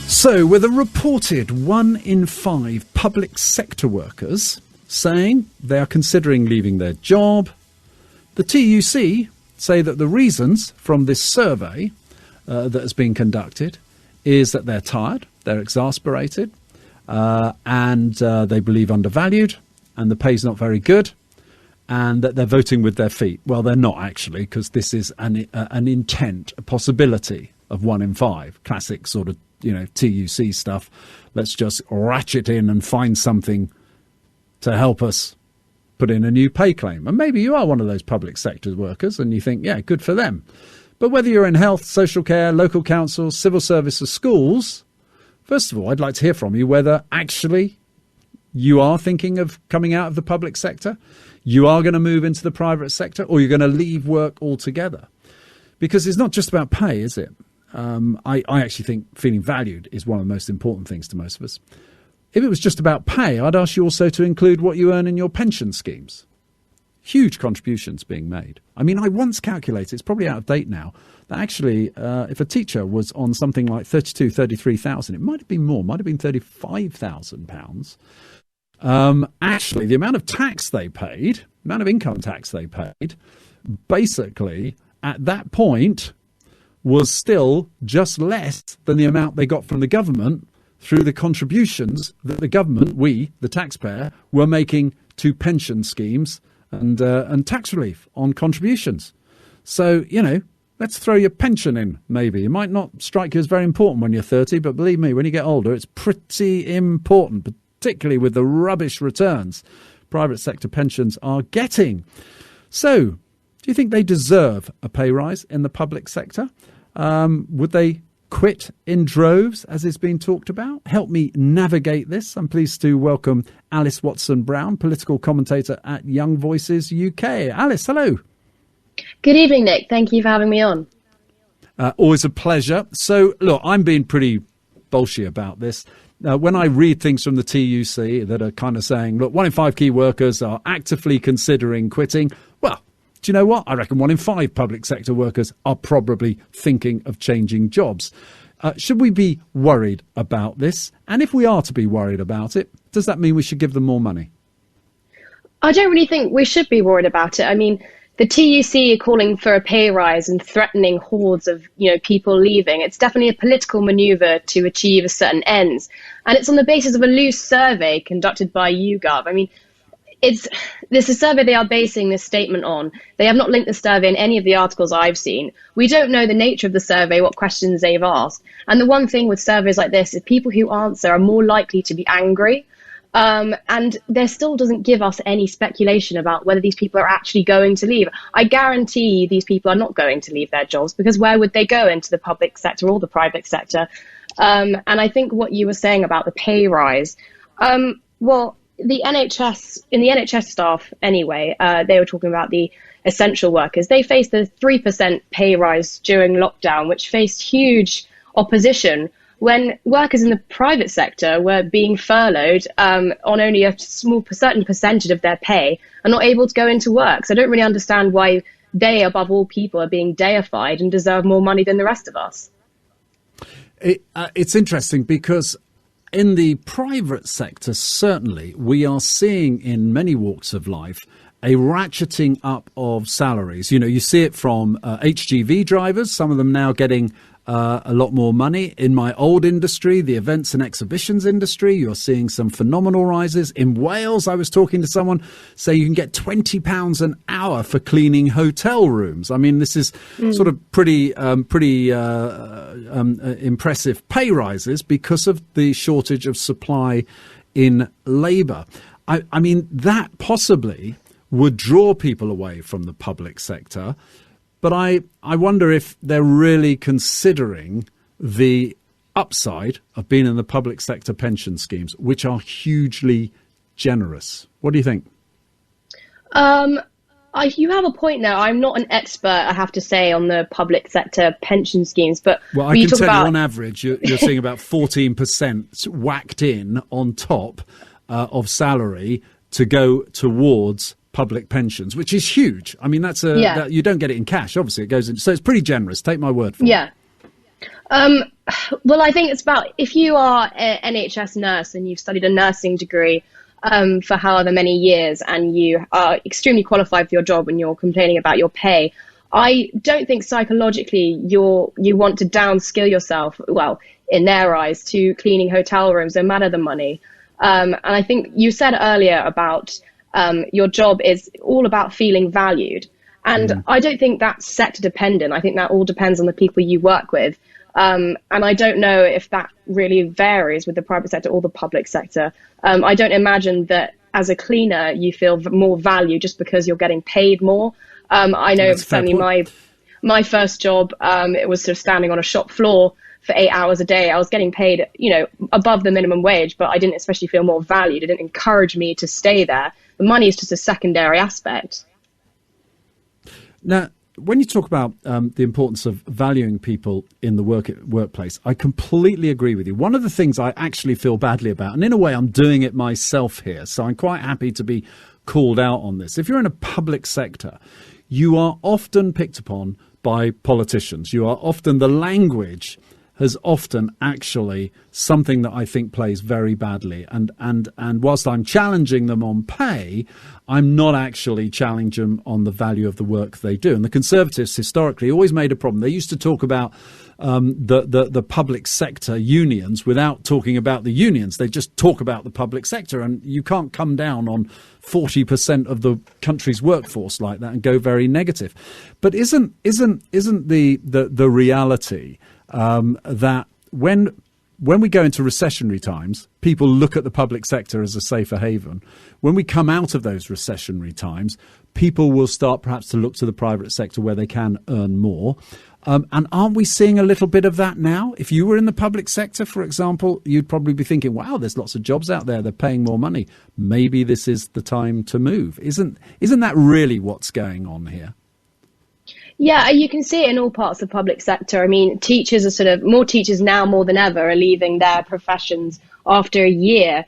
So, with a reported 1 in 5 public sector workers saying they are considering leaving their job, the TUC say that the reasons from this survey that has been conducted is that they're tired, they're exasperated, and they believe undervalued, and the pay's not very good, and that they're voting with their feet. Well, they're not actually, because this is an intent, a possibility of 1 in 5, classic sort of, TUC stuff. Let's just ratchet in and find something to help us put in a new pay claim. And maybe you are one of those public sector workers and you think, yeah, good for them. But whether you're in health, social care, local councils, civil service or schools, first of all, I'd like to hear from you whether actually you are thinking of coming out of the public sector, you are going to move into the private sector, or you're going to leave work altogether. Because it's not just about pay, is it? I actually think feeling valued is one of the most important things to most of us. If it was just about pay, I'd ask you also to include what you earn in your pension schemes. Huge contributions being made. I mean, I once calculated, it's probably out of date now, that actually if a teacher was on something like 32, 33,000, it might have been more, might have been £35,000. Actually, the amount of tax they paid, the amount of income tax they paid, basically at that point was still just less than the amount they got from the government through the contributions that the government, we, the taxpayer, were making to pension schemes and tax relief on contributions. So, let's throw your pension in, maybe. It might not strike you as very important when you're 30, but believe me, when you get older, it's pretty important, particularly with the rubbish returns private sector pensions are getting. So, do you think they deserve a pay rise in the public sector? Would they quit in droves, as is being talked about? Help me navigate this. I'm pleased to welcome Alys Watson Brown, political commentator at Young Voices UK. Alys, hello. Good evening, Nick. Thank you for having me on. Always a pleasure. So, look, I'm being pretty bolshy about this. When I read things from the TUC that are kind of saying, look, 1 in 5 key workers are actively considering quitting, well, do you know what? I reckon 1 in 5 public sector workers are probably thinking of changing jobs. Should we be worried about this? And if we are to be worried about it, does that mean we should give them more money? I don't really think we should be worried about it. I mean, the TUC are calling for a pay rise and threatening hordes of, people leaving. It's definitely a political maneuver to achieve a certain ends. And it's on the basis of a loose survey conducted by YouGov. I mean, this is a survey they are basing this statement on. They have not linked the survey in any of the articles I've seen. We don't know the nature of the survey, what questions they've asked. And the one thing with surveys like this is people who answer are more likely to be angry. And there still doesn't give us any speculation about whether these people are actually going to leave. I guarantee these people are not going to leave their jobs, because where would they go, into the public sector or the private sector? And I think what you were saying about the pay rise, the NHS staff anyway, they were talking about the essential workers. They faced a 3% pay rise during lockdown, which faced huge opposition when workers in the private sector were being furloughed on only a certain percentage of their pay and not able to go into work. So I don't really understand why they, above all people, are being deified and deserve more money than the rest of us. It's interesting because in the private sector, certainly, we are seeing in many walks of life a ratcheting up of salaries. You see it from HGV drivers, some of them now getting a lot more money. In my old industry, the events and exhibitions industry, you're seeing some phenomenal rises. In Wales, I was talking to someone say you can get £20 an hour for cleaning hotel rooms. I mean, this is sort of pretty impressive pay rises because of the shortage of supply in labour. I mean, that possibly would draw people away from the public sector. But I wonder if they're really considering the upside of being in the public sector pension schemes, which are hugely generous. What do you think? You have a point there. I'm not an expert, I have to say, on the public sector pension schemes. But well, I can tell you on average, you're seeing about 14% whacked in on top of salary to go towards public pensions, which is huge. I mean, that you don't get it in cash. Obviously, it goes in. So it's pretty generous. Take my word for it. Yeah. Well, I think it's about, if you are an NHS nurse and you've studied a nursing degree for however many years, and you are extremely qualified for your job and you're complaining about your pay, I don't think psychologically you want to downskill yourself, well, in their eyes, to cleaning hotel rooms, no matter the money. And I think you said earlier about your job is all about feeling valued. And I don't think that's sector dependent. I think that all depends on the people you work with. And I don't know if that really varies with the private sector or the public sector. I don't imagine that as a cleaner, you feel more value just because you're getting paid more. I know certainly my first job, it was sort of standing on a shop floor for 8 hours a day. I was getting paid, above the minimum wage, but I didn't especially feel more valued. It didn't encourage me to stay there. The money is just a secondary aspect. Now, when you talk about the importance of valuing people in the workplace, I completely agree with you. One of the things I actually feel badly about, and in a way I'm doing it myself here, so I'm quite happy to be called out on this. If you're in a public sector, you are often picked upon by politicians. You are often, the language has often actually something that I think plays very badly. And whilst I'm challenging them on pay, I'm not actually challenging them on the value of the work they do. And the Conservatives historically always made a problem. They used to talk about the public sector unions without talking about the unions. They just talk about the public sector, and you can't come down on 40% of the country's workforce like that and go very negative. But isn't the reality that when we go into recessionary times, people look at the public sector as a safer haven. When we come out of those recessionary times, people will start perhaps to look to the private sector where they can earn more. And aren't we seeing a little bit of that now? If you were in the public sector, for example, you'd probably be thinking, wow, there's lots of jobs out there. They're paying more money. Maybe this is the time to move. Isn't that really what's going on here? Yeah, you can see it in all parts of the public sector. I mean, teachers are more teachers now more than ever are leaving their professions after a year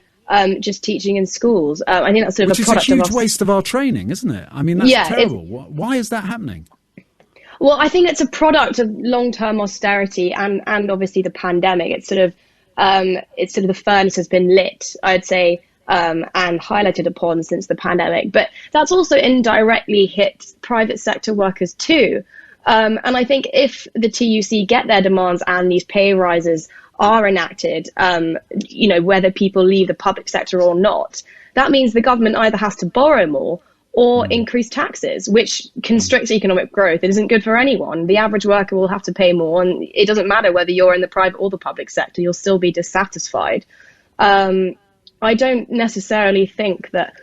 just teaching in schools. I think that's sort of a product of a huge waste of our training, isn't it? I mean, that's terrible. Why is that happening? Well, I think it's a product of long-term austerity and obviously the pandemic. It's sort of the furnace has been lit, I'd say, and highlighted upon since the pandemic. But that's also indirectly hit private sector workers too. And I think if the TUC get their demands and these pay rises are enacted, whether people leave the public sector or not, that means the government either has to borrow more or increase taxes, which constricts economic growth. It isn't good for anyone. The average worker will have to pay more, and it doesn't matter whether you're in the private or the public sector, you'll still be dissatisfied. I don't necessarily think that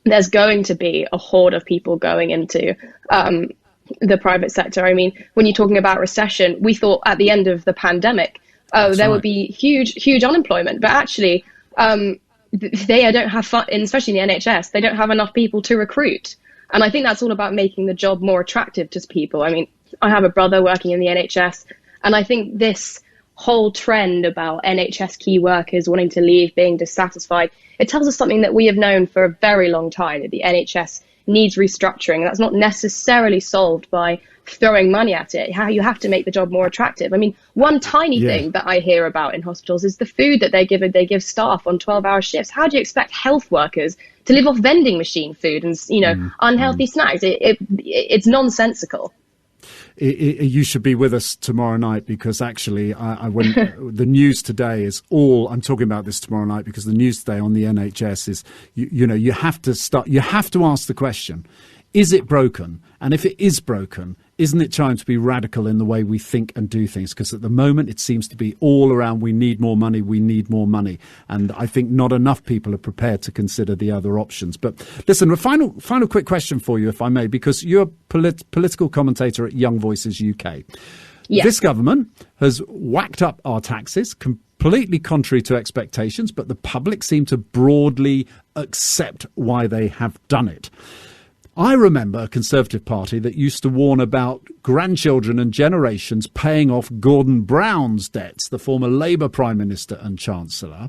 there's going to be a horde of people going into the private sector. I mean, when you're talking about recession, we thought at the end of the pandemic, would be huge unemployment, but actually, they don't have fun, especially in the NHS, they don't have enough people to recruit. And I think that's all about making the job more attractive to people. I mean, I have a brother working in the NHS, and I think this whole trend about NHS key workers wanting to leave, being dissatisfied, it tells us something that we have known for a very long time, that the NHS needs restructuring. That's not necessarily solved by throwing money at it. You have to make the job more attractive. I mean, one tiny thing that I hear about in hospitals is the food that they give staff on 12-hour shifts. How do you expect health workers to live off vending machine food and unhealthy snacks? It's nonsensical. You should be with us tomorrow night, because actually the news today is all, I'm talking about this tomorrow night because the news today on the NHS is, you have to ask the question, is it broken? And if it is broken, isn't it time to be radical in the way we think and do things? Because at the moment, it seems to be all around, we need more money, we need more money. And I think not enough people are prepared to consider the other options. But listen, a final quick question for you, if I may, because you're a political commentator at Young Voices UK. Yes. This government has whacked up our taxes, completely contrary to expectations, but the public seem to broadly accept why they have done it. I remember a Conservative Party that used to warn about grandchildren and generations paying off Gordon Brown's debts, the former Labour Prime Minister and Chancellor.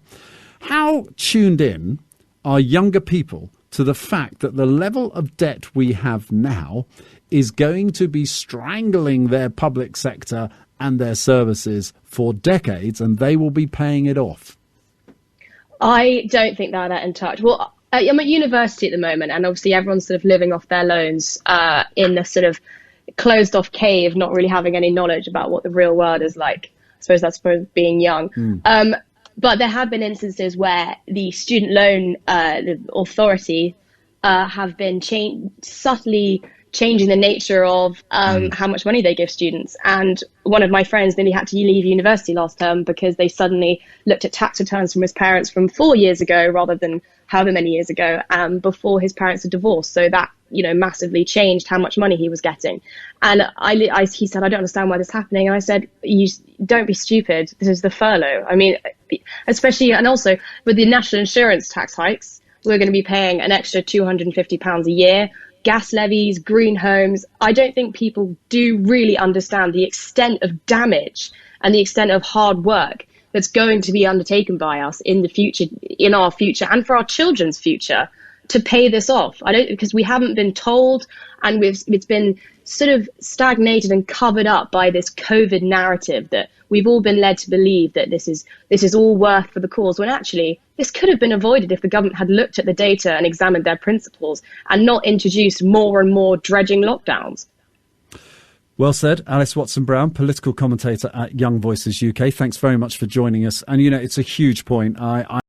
How tuned in are younger people to the fact that the level of debt we have now is going to be strangling their public sector and their services for decades, and they will be paying it off. I don't think they're that in touch. Well, I'm at university at the moment, and obviously everyone's sort of living off their loans in a sort of closed off cave, not really having any knowledge about what the real world is like. I suppose that's for being young. But there have been instances where the student loan the authority have been subtly changing the nature of how much money they give students. And one of my friends nearly had to leave university last term because they suddenly looked at tax returns from his parents from 4 years ago rather than however many years ago, before his parents had divorced. So that, massively changed how much money he was getting. And he said, I don't understand why this is happening. And I said, you don't be stupid. This is the furlough. I mean, especially, and also with the national insurance tax hikes, we're going to be paying an extra £250 a year. Gas levies, green homes. I don't think people do really understand the extent of damage and the extent of hard work that's going to be undertaken by us in the future, in our future, and for our children's future, to pay this off. Because we haven't been told, and it's been sort of stagnated and covered up by this COVID narrative that we've all been led to believe that this is all worth for the cause, when actually this could have been avoided if the government had looked at the data and examined their principles and not introduced more and more dredging lockdowns. Well said. Alys Watson Brown, political commentator at Young Voices UK. Thanks very much for joining us. And, it's a huge point.